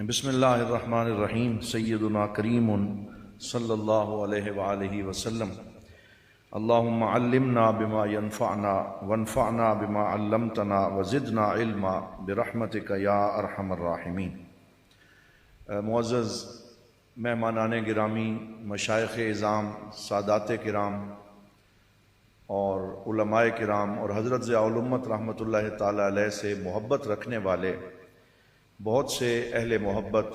بسم اللہ الرحمن الرحیم سیدنا کریم صلی اللہ علیہ وآلہ وسلم اللہم علمنا بما ينفعنا وانفعنا بما علمتنا وزدنا علما برحمتک یا ارحم الراحمین۔ معزز مہمانان گرامی، مشائخ اعظام، سادات کرام اور علماء کرام اور حضرت ضیاء الامت رحمۃ اللہ تعالی علیہ سے محبت رکھنے والے بہت سے اہل محبت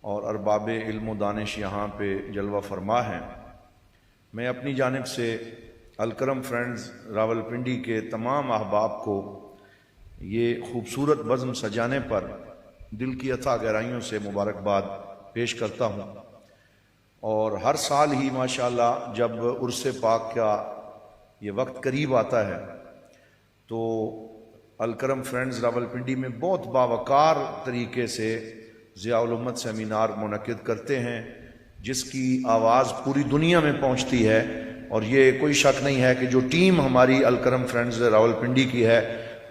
اور ارباب علم و دانش یہاں پہ جلوہ فرما ہیں۔ میں اپنی جانب سے الکرم فرینڈز راولپنڈی کے تمام احباب کو یہ خوبصورت بزم سجانے پر دل کی اتھا گہرائیوں سے مبارکباد پیش کرتا ہوں، اور ہر سال ہی ماشاءاللہ جب عرس پاک کا یہ وقت قریب آتا ہے تو الکرم فرینڈز راولپنڈی میں بہت باوقار طریقے سے ضیاء الامت سیمینار منعقد کرتے ہیں، جس کی آواز پوری دنیا میں پہنچتی ہے، اور یہ کوئی شک نہیں ہے کہ جو ٹیم ہماری الکرم فرینڈز راولپنڈی کی ہے،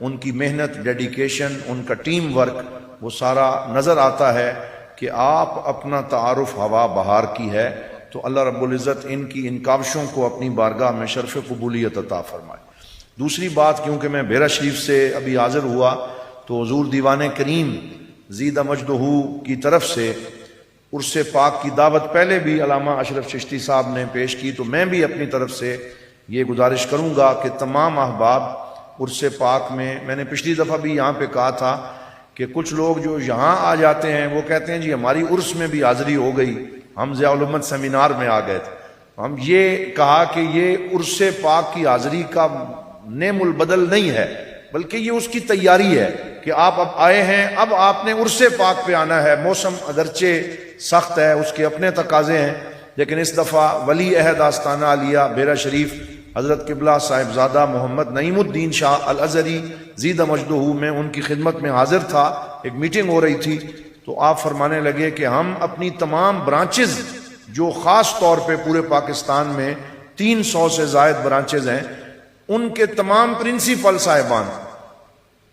ان کی محنت، ڈیڈیکیشن، ان کا ٹیم ورک، وہ سارا نظر آتا ہے کہ آپ اپنا تعارف ہوا بہار کی ہے، تو اللہ رب العزت ان کی ان کاوشوں کو اپنی بارگاہ میں شرف قبولیت عطا فرمائے۔ دوسری بات، کیونکہ میں بیرہ شریف سے ابھی حاضر ہوا تو حضور دیوان کریم زید مجدہ کی طرف سے عرس پاک کی دعوت پہلے بھی علامہ اشرف چشتی صاحب نے پیش کی، تو میں بھی اپنی طرف سے یہ گزارش کروں گا کہ تمام احباب عرس پاک میں نے پچھلی دفعہ بھی یہاں پہ کہا تھا کہ کچھ لوگ جو یہاں آ جاتے ہیں وہ کہتے ہیں جی ہماری عرس میں بھی حاضری ہو گئی، ہم ضیاء الامت سیمینار میں آ گئے تھے۔ ہم یہ کہا کہ یہ عرس پاک کی حاضری کا نعم البدل نہیں ہے، بلکہ یہ اس کی تیاری ہے کہ آپ اب آئے ہیں، اب آپ نے عرس پاک پہ آنا ہے۔ موسم اگرچہ سخت ہے، اس کے اپنے تقاضے ہیں، لیکن اس دفعہ ولی عہد آستانہ عالیہ بیرہ شریف حضرت قبلہ صاحبزادہ محمد نعیم الدین شاہ الازہری زید مجدہ، میں ان کی خدمت میں حاضر تھا، ایک میٹنگ ہو رہی تھی، تو آپ فرمانے لگے کہ ہم اپنی تمام برانچز جو خاص طور پہ پورے پاکستان میں 300 سے زائد برانچز ہیں، ان کے تمام پرنسپل صاحبان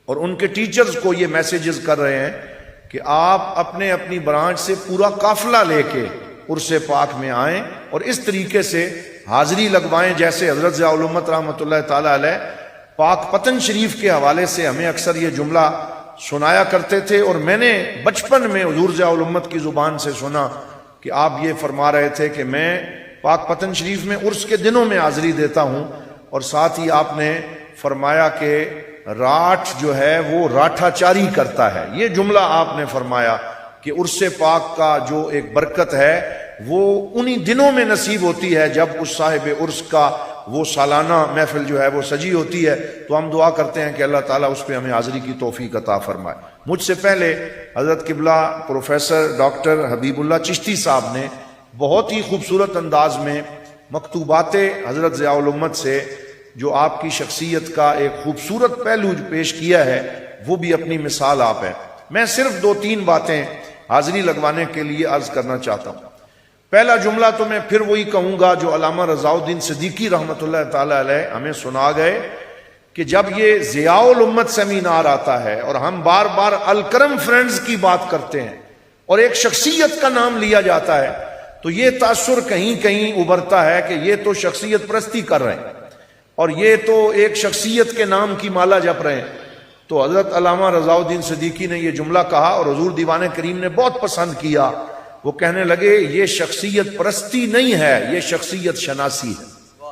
اور ان کے ٹیچرز کو یہ میسیجز کر رہے ہیں کہ آپ اپنے اپنی برانچ سے پورا قافلہ لے کے عرس پاک میں آئیں اور اس طریقے سے حاضری لگوائیں جیسے حضرت ضیاء الامت رحمۃ اللہ تعالی علیہ پاک پتن شریف کے حوالے سے ہمیں اکثر یہ جملہ سنایا کرتے تھے، اور میں نے بچپن میں حضور ضیاء الامت کی زبان سے سنا کہ آپ یہ فرما رہے تھے کہ میں پاک پتن شریف میں عرس کے دنوں میں حاضری دیتا ہوں، اور ساتھ ہی آپ نے فرمایا کہ راٹھ جو ہے وہ راٹھا چاری کرتا ہے۔ یہ جملہ آپ نے فرمایا کہ عرس پاک کا جو ایک برکت ہے وہ انہی دنوں میں نصیب ہوتی ہے جب اس صاحب عرس کا وہ سالانہ محفل جو ہے وہ سجی ہوتی ہے۔ تو ہم دعا کرتے ہیں کہ اللہ تعالیٰ اس پہ ہمیں حاضری کی توفیق عطا فرمائے۔ مجھ سے پہلے حضرت قبلہ پروفیسر ڈاکٹر حبیب اللہ چشتی صاحب نے بہت ہی خوبصورت انداز میں مکتوبات حضرت ضیاء الامت سے جو آپ کی شخصیت کا ایک خوبصورت پہلو پیش کیا ہے، وہ بھی اپنی مثال آپ ہے۔ میں صرف 2-3 باتیں حاضری لگوانے کے لیے عرض کرنا چاہتا ہوں۔ پہلا جملہ تو میں پھر وہی کہوں گا جو علامہ رضا الدین صدیقی رحمۃ اللہ تعالی علیہ ہمیں سنا گئے کہ جب یہ ضیاء الامت سیمینار آتا ہے اور ہم بار بار الکرم فرینڈز کی بات کرتے ہیں اور ایک شخصیت کا نام لیا جاتا ہے، تو یہ تاثر کہیں کہیں ابھرتا ہے کہ یہ تو شخصیت پرستی کر رہے ہیں اور یہ تو ایک شخصیت کے نام کی مالا جپ رہے ہیں۔ تو حضرت علامہ رضا الدین صدیقی نے یہ جملہ کہا اور حضور دیوان کریم نے بہت پسند کیا۔ وہ کہنے لگے یہ شخصیت پرستی نہیں ہے، یہ شخصیت شناسی ہے۔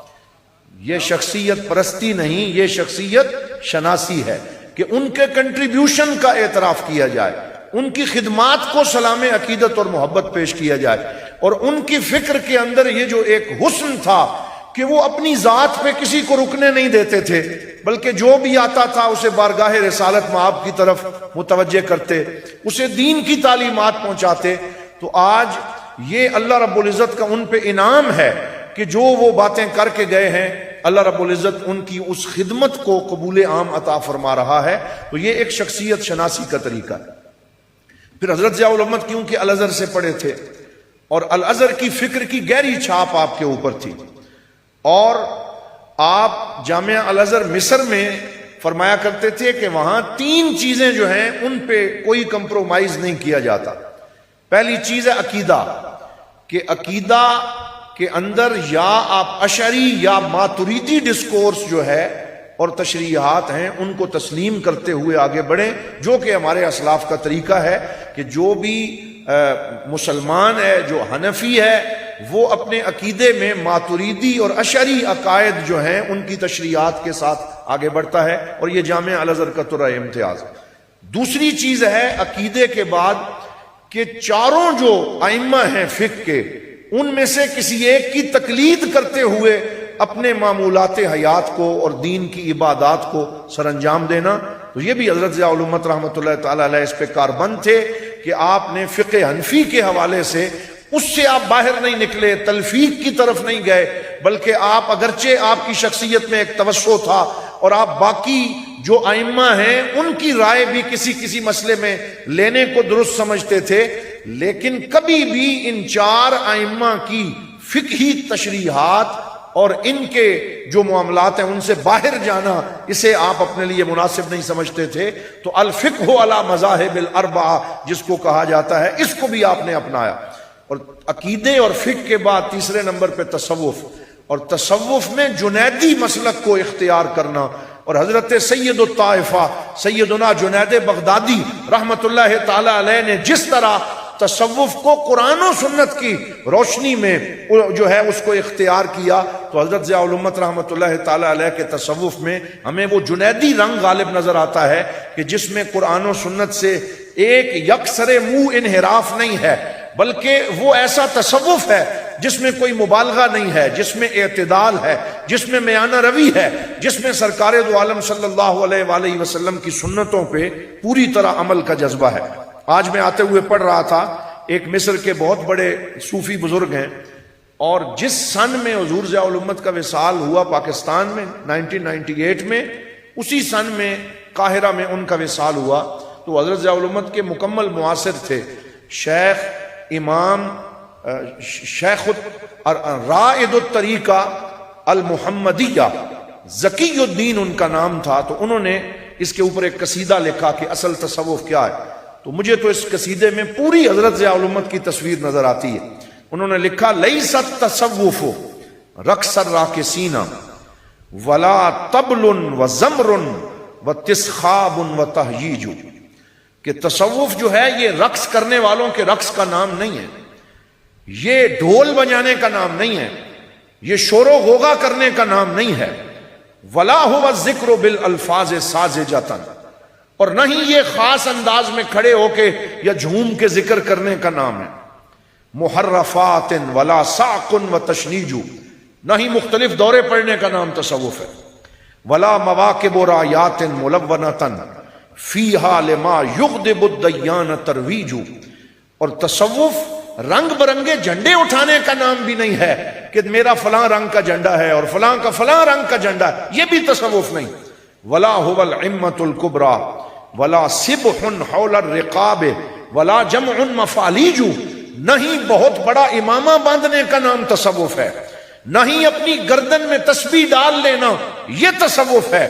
یہ شخصیت پرستی نہیں، یہ شخصیت شناسی ہے کہ ان کے کنٹریبیوشن کا اعتراف کیا جائے، ان کی خدمات کو سلام عقیدت اور محبت پیش کیا جائے، اور ان کی فکر کے اندر یہ جو ایک حسن تھا کہ وہ اپنی ذات پہ کسی کو رکنے نہیں دیتے تھے، بلکہ جو بھی آتا تھا اسے بارگاہ رسالت مآب کی طرف متوجہ کرتے، اسے دین کی تعلیمات پہنچاتے۔ تو آج یہ اللہ رب العزت کا ان پہ انعام ہے کہ جو وہ باتیں کر کے گئے ہیں، اللہ رب العزت ان کی اس خدمت کو قبول عام عطا فرما رہا ہے۔ تو یہ ایک شخصیت شناسی کا طریقہ ہے۔ پھر حضرت ضیاء الامت کیونکہ الازہر سے پڑھے تھے اور الازہر کی فکر کی گہری چھاپ آپ کے اوپر تھی، اور آپ جامعہ الازہر مصر میں فرمایا کرتے تھے کہ وہاں 3 چیزیں جو ہیں ان پہ کوئی کمپرومائز نہیں کیا جاتا۔ پہلی چیز ہے عقیدہ، کہ عقیدہ کے اندر یا آپ اشعری یا ماتریدی ڈسکورس جو ہے اور تشریحات ہیں ان کو تسلیم کرتے ہوئے آگے بڑھیں، جو کہ ہمارے اسلاف کا طریقہ ہے کہ جو بھی مسلمان ہے، جو حنفی ہے، وہ اپنے عقیدے میں ماتریدی اور اشعری عقائد جو ہیں ان کی تشریحات کے ساتھ آگے بڑھتا ہے، اور یہ جامعہ الازہر کا ترہ امتیاز۔ دوسری چیز ہے عقیدے کے بعد کہ چاروں جو ائمہ ہیں فقہ کے، ان میں سے کسی ایک کی تقلید کرتے ہوئے اپنے معمولات حیات کو اور دین کی عبادات کو سر انجام دینا۔ تو یہ بھی حضرت ضیاء الامت رحمۃ اللہ تعالی علیہ اس پہ کاربند تھے کہ آپ نے فقہ حنفی کے حوالے سے اس سے آپ باہر نہیں نکلے، تلفیق کی طرف نہیں گئے، بلکہ آپ اگرچہ آپ کی شخصیت میں ایک توسع تھا اور آپ باقی جو ائمہ ہیں ان کی رائے بھی کسی مسئلے میں لینے کو درست سمجھتے تھے، لیکن کبھی بھی ان 4 ائمہ کی فقہی تشریحات اور ان کے جو معاملات ہیں ان سے باہر جانا، اسے آپ اپنے لیے مناسب نہیں سمجھتے تھے۔ تو الفقہ علی مذاہب الاربعہ جس کو کہا جاتا ہے، اس کو بھی آپ نے اپنایا۔ اور عقیدے اور فقہ کے بعد تیسرے نمبر پہ تصوف، اور تصوف میں جنیدی مسلک کو اختیار کرنا، اور حضرت سید الطائفہ سیدنا جنید بغدادی رحمت اللہ تعالی علیہ نے جس طرح تصوف کو قرآن و سنت کی روشنی میں جو ہے اس کو اختیار کیا، تو حضرت ضیاء الامت رحمت اللہ تعالی علیہ کے تصوف میں ہمیں وہ جنیدی رنگ غالب نظر آتا ہے کہ جس میں قرآن و سنت سے ایک یکسر منہ انحراف نہیں ہے، بلکہ وہ ایسا تصوف ہے جس میں کوئی مبالغہ نہیں ہے، جس میں اعتدال ہے، جس میں میانہ روی ہے، جس میں سرکار دو عالم صلی اللہ علیہ وآلہ وسلم کی سنتوں پہ پوری طرح عمل کا جذبہ ہے۔ آج میں آتے ہوئے پڑھ رہا تھا، ایک مصر کے بہت بڑے صوفی بزرگ ہیں، اور جس سن میں حضور ضیاء الامت کا وصال ہوا پاکستان میں 1998 میں، اسی سن میں قاہرہ میں ان کا وصال ہوا۔ تو حضرت ضیاء الامت کے مکمل معاصر تھے شیخ امام شیخ رائد الطریقہ المحمدیہ ذکی الدین ان کا نام تھا۔ تو انہوں نے اس کے اوپر ایک قصیدہ لکھا کہ اصل تصوف کیا ہے، تو مجھے تو اس قصیدے میں پوری حضرت ضیاء الامت کی تصویر نظر آتی ہے۔ انہوں نے لکھا لیس التصوف رقص الراقصین ولا طبل وزمر وتسخاب وتہییج، کہ تصوف جو ہے یہ رقص کرنے والوں کے رقص کا نام نہیں ہے، یہ ڈھول بجانے کا نام نہیں ہے، یہ شور و غوغا کرنے کا نام نہیں ہے، ولا هو الذکر بالالفاظ ساذجۃ، اور نہ ہی یہ خاص انداز میں کھڑے ہو کے یا جھوم کے ذکر کرنے کا نام ہے، محرفات ولا ساق وتشنیج، نہ ہی مختلف دورے پڑھنے کا نام تصوف ہے، ولا مواکب رایات ملونۃ فیہا لما یغضب الدیان ترویج، اور تصوف رنگ برنگے جھنڈے اٹھانے کا نام بھی نہیں ہے کہ میرا فلاں رنگ کا جھنڈا ہے اور فلاں کا فلاں رنگ کا جھنڈا ہے، یہ بھی تصوف نہیں۔ ولا هو العمۃ الکبریٰ ولا سبح حول الرقاب ولا جمع مفالیج، نہ ہی بہت بڑا امامہ باندھنے کا نام تصوف ہے، نہ ہی اپنی گردن میں تسبیح ڈال لینا یہ تصوف ہے،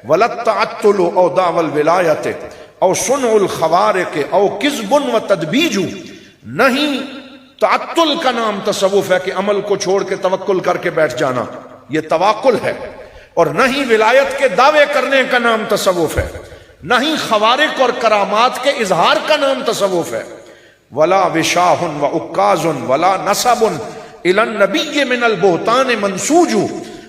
ولا التعطل او دعوی الولایت او صنع الخوارق او کذب وتدبیج، نہ ہی تعطل کا نام تصوف ہے کہ عمل کو چھوڑ کے توکل کر کے بیٹھ جانا، یہ تواکل ہے، اور نہ ہی ولایت کے دعوے کرنے کا نام تصوف ہے، نہ ہی خوارق اور کرامات کے اظہار کا نام تصوف ہے، ولا وشاہ وعکاز ولا نسب الی النبی من البہتان منسوج،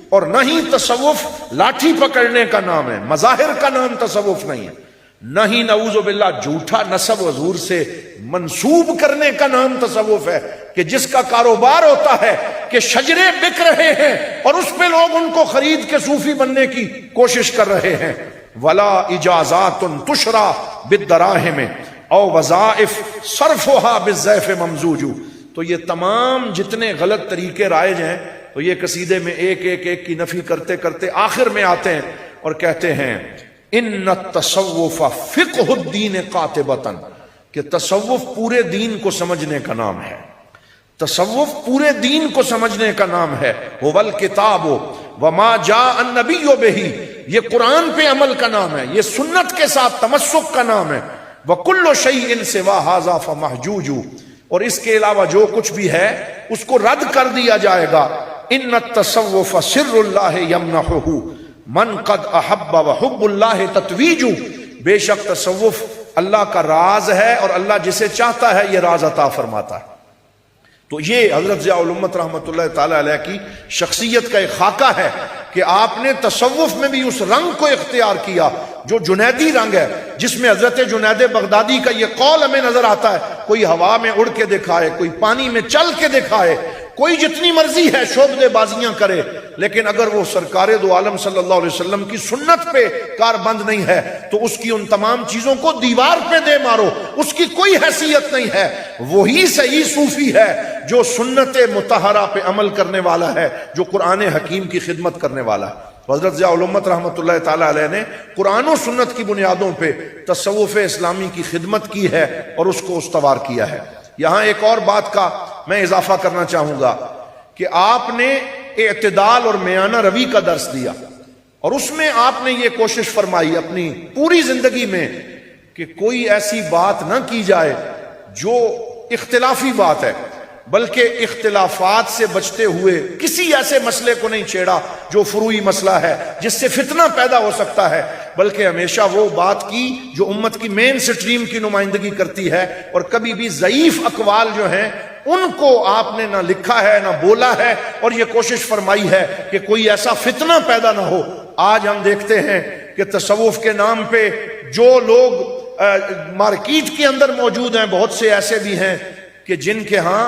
اور نہ ہی تصوف لاٹھی پکڑنے کا نام ہے، مظاہر کا نام تصوف نہیں ہے، نہ ہی نعوذ باللہ جھوٹا نسب حضور سے منسوب کرنے کا نام تصوف ہے، کہ جس کا کاروبار ہوتا ہے کہ شجرے بک رہے ہیں اور اس پہ لوگ ان کو خرید کے صوفی بننے کی کوشش کر رہے ہیں، ولا اجازات تشرا بالدراہم او وظائف صرفها بالزیف ممزوج، تو یہ تمام جتنے غلط طریقے رائج ہیں، تو یہ قصیدے میں ایک کی نفی کرتے کرتے آخر میں آتے ہیں اور کہتے ہیں ان التصوف فقہ الدین قاطبۃ، کہ تصوف پورے دین کو سمجھنے کا نام ہے، تصوف پورے دین کو سمجھنے کا نام ہے، هو الکتاب وما جاء النبی بہ یہ قرآن پہ عمل کا نام ہے، یہ سنت کے ساتھ تمسک کا نام ہے۔ وَكُلُّ شَيْءٍ سِوَى هَذَا فَمَحْجُوجُ، اور اس کے علاوہ جو کچھ بھی ہے اس کو رد کر دیا جائے گا۔ إِنَّ التَّصَوُّفَ سِرُّ اللَّهِ يَمْنَحُهُ مَنْ قَدْ أَحَبَّ وَحُبُّ اللَّهِ تَتْوِيجُ، بے شک تصوف اللہ کا راز ہے اور اللہ جسے چاہتا ہے یہ راز عطا فرماتا ہے۔ تو یہ حضرت ضیاء الامت رحمۃ اللہ تعالی علیہ کی شخصیت کا ایک خاکہ ہے کہ آپ نے تصوف میں بھی اس رنگ کو اختیار کیا جو جنیدی رنگ ہے، جس میں حضرت جنید بغدادی کا یہ قول ہمیں نظر آتا ہے، کوئی ہوا میں اڑ کے دکھائے، کوئی پانی میں چل کے دکھائے، کوئی جتنی مرضی ہے شعبدے بازیاں کرے، لیکن اگر وہ سرکار دو عالم صلی اللہ علیہ وسلم کی سنت پہ کار بند نہیں ہے تو اس کی ان تمام چیزوں کو دیوار پہ دے مارو، اس کی کوئی حیثیت نہیں ہے۔ وہی صحیح صوفی ہے جو سنت مطہرہ پہ عمل کرنے والا ہے، جو قرآن حکیم کی خدمت کرنے والا ہے۔ حضرت ضیاء الامت رحمۃ اللہ تعالی علیہ نے قرآن و سنت کی بنیادوں پہ تصوف اسلامی کی خدمت کی ہے اور اس کو استوار کیا ہے۔ یہاں ایک اور بات کا میں اضافہ کرنا چاہوں گا کہ آپ نے اعتدال اور میانہ روی کا درس دیا، اور اس میں آپ نے یہ کوشش فرمائی اپنی پوری زندگی میں کہ کوئی ایسی بات نہ کی جائے جو اختلافی بات ہے، بلکہ اختلافات سے بچتے ہوئے کسی ایسے مسئلے کو نہیں چھیڑا جو فروعی مسئلہ ہے جس سے فتنہ پیدا ہو سکتا ہے، بلکہ ہمیشہ وہ بات کی جو امت کی مین سٹریم کی نمائندگی کرتی ہے، اور کبھی بھی ضعیف اقوال جو ہیں ان کو آپ نے نہ لکھا ہے نہ بولا ہے، اور یہ کوشش فرمائی ہے کہ کوئی ایسا فتنہ پیدا نہ ہو۔ آج ہم دیکھتے ہیں کہ تصوف کے نام پہ جو لوگ مارکیٹ کے اندر موجود ہیں، بہت سے ایسے بھی ہیں کہ جن کے ہاں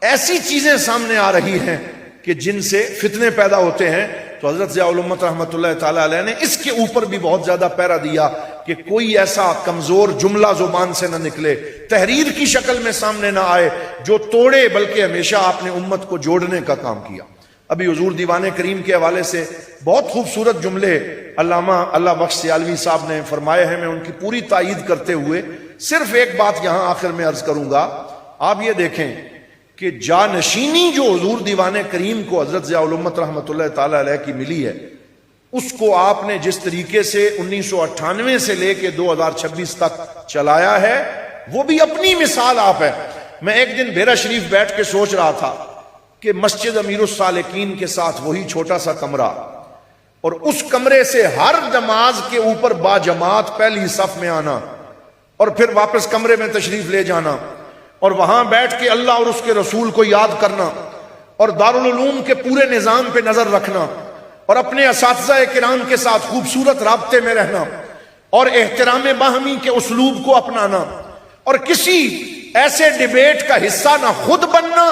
ایسی چیزیں سامنے آ رہی ہیں کہ جن سے فتنے پیدا ہوتے ہیں۔ تو حضرت ضیاء الامت رحمۃ اللہ تعالی علیہ نے اس کے اوپر بھی بہت زیادہ پیرا دیا کہ کوئی ایسا کمزور جملہ زبان سے نہ نکلے، تحریر کی شکل میں سامنے نہ آئے جو توڑے، بلکہ ہمیشہ آپ نے امت کو جوڑنے کا کام کیا۔ ابھی حضور دیوان کریم کے حوالے سے بہت خوبصورت جملے علامہ اللہ بخش سیالوی صاحب نے فرمائے ہیں، میں ان کی پوری تائید کرتے ہوئے صرف ایک بات یہاں آخر میں عرض کروں گا۔ آپ یہ دیکھیں کہ جانشینی جو حضور دیوان کریم کو حضرت ضیاء الامت رحمۃ اللہ تعالی علیہ کی ملی ہے، اس کو آپ نے جس طریقے سے 1998 سے لے کے 2026 تک چلایا ہے، وہ بھی اپنی مثال آپ ہے۔ میں ایک دن بیرا شریف بیٹھ کے سوچ رہا تھا کہ مسجد امیر الصالحین کے ساتھ وہی چھوٹا سا کمرہ، اور اس کمرے سے ہر نماز کے اوپر باجماعت پہلی صف میں آنا، اور پھر واپس کمرے میں تشریف لے جانا، اور وہاں بیٹھ کے اللہ اور اس کے رسول کو یاد کرنا، اور دارالعلوم کے پورے نظام پہ نظر رکھنا، اور اپنے اساتذہ کرام کے ساتھ خوبصورت رابطے میں رہنا، اور احترام باہمی کے اسلوب کو اپنانا، اور کسی ایسے ڈیبیٹ کا حصہ نہ خود بننا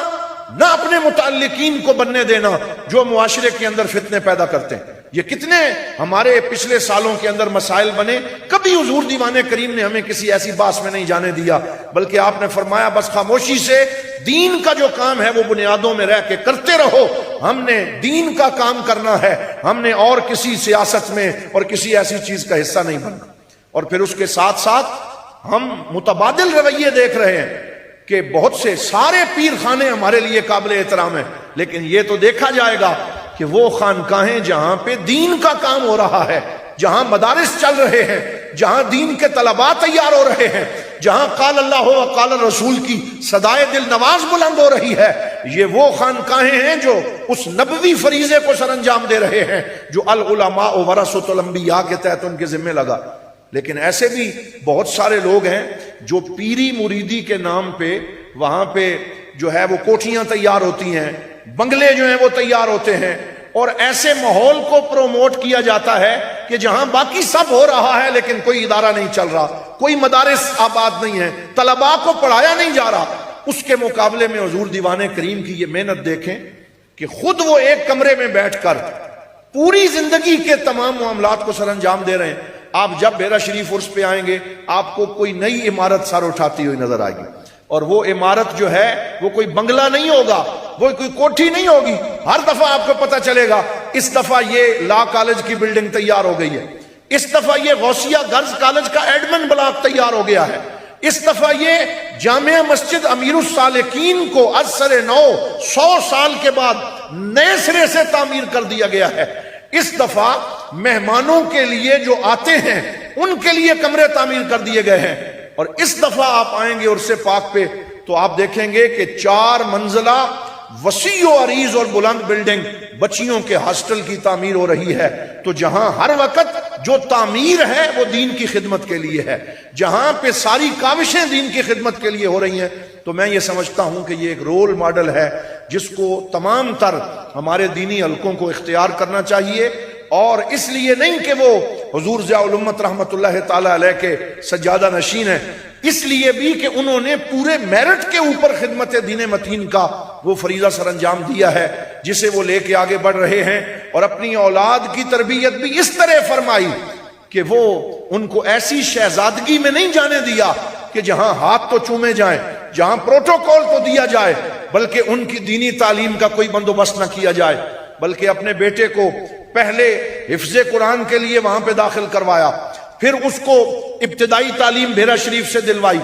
نہ اپنے متعلقین کو بننے دینا جو معاشرے کے اندر فتنے پیدا کرتے ہیں۔ یہ کتنے ہمارے پچھلے سالوں کے اندر مسائل بنے، کبھی حضور دیوان کریم نے ہمیں کسی ایسی بات میں نہیں جانے دیا، بلکہ آپ نے فرمایا بس خاموشی سے دین کا جو کام ہے وہ بنیادوں میں رہ کے کرتے رہو، ہم نے دین کا کام کرنا ہے، ہم نے اور کسی سیاست میں اور کسی ایسی چیز کا حصہ نہیں بننا۔ اور پھر اس کے ساتھ ساتھ ہم متبادل رویے دیکھ رہے ہیں کہ بہت سے سارے پیر خانے ہمارے لیے قابل احترام ہیں، لیکن یہ تو دیکھا جائے گا کہ وہ خانقاہیں جہاں پہ دین کا کام ہو رہا ہے، جہاں مدارس چل رہے ہیں، جہاں دین کے طلباء تیار ہو رہے ہیں، جہاں قال اللہ و قال الرسول کی صدائے دل نواز بلند ہو رہی ہے، یہ وہ خانقاہیں ہیں جو اس نبوی فریضے کو سر انجام دے رہے ہیں جو العلماء ورثۃ الانبیاء کے تحت ان کے ذمہ لگا۔ لیکن ایسے بھی بہت سارے لوگ ہیں جو پیری مریدی کے نام پہ وہاں پہ جو ہے وہ کوٹھیاں تیار ہوتی ہیں، بنگلے جو ہیں وہ تیار ہوتے ہیں، اور ایسے ماحول کو پروموٹ کیا جاتا ہے کہ جہاں باقی سب ہو رہا ہے لیکن کوئی ادارہ نہیں چل رہا، کوئی مدارس آباد نہیں ہے، طلباء کو پڑھایا نہیں جا رہا۔ اس کے مقابلے میں حضور دیوان کریم کی یہ محنت دیکھیں کہ خود وہ ایک کمرے میں بیٹھ کر پوری زندگی کے تمام معاملات کو سر انجام دے رہے ہیں۔ آپ جب بیرا شریف عرس پہ آئیں گے آپ کو کوئی نئی عمارت سر اٹھاتی ہوئی نظر آئے گی، اور وہ عمارت جو ہے وہ کوئی بنگلہ نہیں ہوگا، وہ کوئی کوٹھی نہیں ہوگی۔ ہر دفعہ آپ کو پتہ چلے گا اس دفعہ یہ لا کالج کی بلڈنگ تیار ہو گئی ہے، اس دفعہ یہ غوثیہ گرلز کالج کا ایڈمن بلاک تیار ہو گیا ہے، اس دفعہ یہ جامعہ مسجد امیر الصالحین کو از سر نو 100 سال کے بعد نئے سرے سے تعمیر کر دیا گیا ہے، اس دفعہ مہمانوں کے لیے جو آتے ہیں ان کے لیے کمرے تعمیر کر دیے گئے ہیں. اور اس دفعہ آپ آئیں گے عرص پاک پہ تو آپ دیکھیں گے کہ 4 منزلہ وسیع و عریض اور بلند بلڈنگ بچیوں کے ہاسٹل کی تعمیر ہو رہی ہے. تو جہاں ہر وقت جو تعمیر ہے وہ دین کی خدمت کے لیے ہے، جہاں پہ ساری کاوشیں دین کی خدمت کے لیے ہو رہی ہیں، تو میں یہ سمجھتا ہوں کہ یہ ایک رول ماڈل ہے جس کو تمام تر ہمارے دینی حلقوں کو اختیار کرنا چاہیے. اور اس لیے نہیں کہ وہ حضور ضیاء الامت رحمت اللہ تعالی علیہ کے سجادہ نشین ہیں، اس لیے بھی کہ انہوں نے پورے میرٹ کے اوپر خدمت دین متین کا وہ فریضہ سر انجام دیا ہے جسے وہ لے کے آگے بڑھ رہے ہیں. اور اپنی اولاد کی تربیت بھی اس طرح فرمائی کہ وہ ان کو ایسی شہزادگی میں نہیں جانے دیا کہ جہاں ہاتھ تو چومے جائیں، جہاں پروٹوکول تو دیا جائے، بلکہ ان کی دینی تعلیم کا کوئی بندوبست نہ کیا جائے. بلکہ اپنے بیٹے کو پہلے حفظ قرآن کے لیے وہاں پہ داخل کروایا، پھر اس کو ابتدائی تعلیم بھیرا شریف سے دلوائی،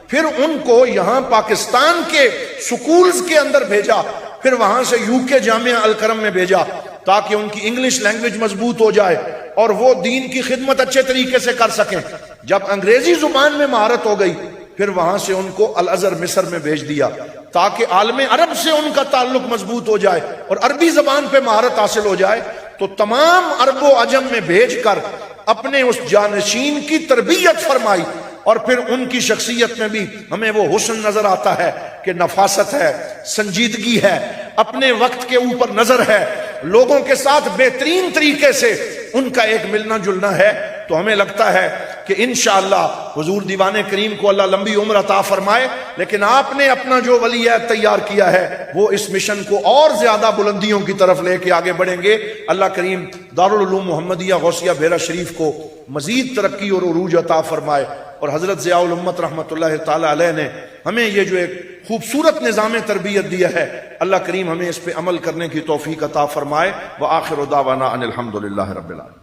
پھر ان کو یہاں پاکستان کے سکولز کے اندر بھیجا، پھر وہاں سے UK جامعہ الکرم میں بھیجا تاکہ ان کی انگلش لینگویج مضبوط ہو جائے اور وہ دین کی خدمت اچھے طریقے سے کر سکیں. جب انگریزی زبان میں مہارت ہو گئی پھر وہاں سے ان کو الازہر مصر میں بھیج دیا تاکہ عالم عرب سے ان کا تعلق مضبوط ہو جائے اور عربی زبان پہ مہارت حاصل ہو جائے. تو تمام عرب و عجم میں بھیج کر اپنے اس جانشین کی تربیت فرمائی. اور پھر ان کی شخصیت میں بھی ہمیں وہ حسن نظر آتا ہے کہ نفاست ہے، سنجیدگی ہے، اپنے وقت کے اوپر نظر ہے، لوگوں کے ساتھ بہترین طریقے سے ان کا ایک ملنا جلنا ہے. تو ہمیں لگتا ہے کہ انشاءاللہ حضور دیوان کریم کو اللہ لمبی عمر عطا فرمائے، لیکن آپ نے اپنا جو ولی عہد تیار کیا ہے وہ اس مشن کو اور زیادہ بلندیوں کی طرف لے کے آگے بڑھیں گے. اللہ کریم دارالعلوم محمدیہ غوثیہ بھیرا شریف کو مزید ترقی اور عروج عطا فرمائے. اور حضرت ضیاء الامت رحمت اللہ تعالی علیہ نے ہمیں یہ جو ایک خوبصورت نظام تربیت دیا ہے، اللہ کریم ہمیں اس پہ عمل کرنے کی توفیق عطا فرمائے. وآخر دعوانا ان الحمدللہ رب العالمین.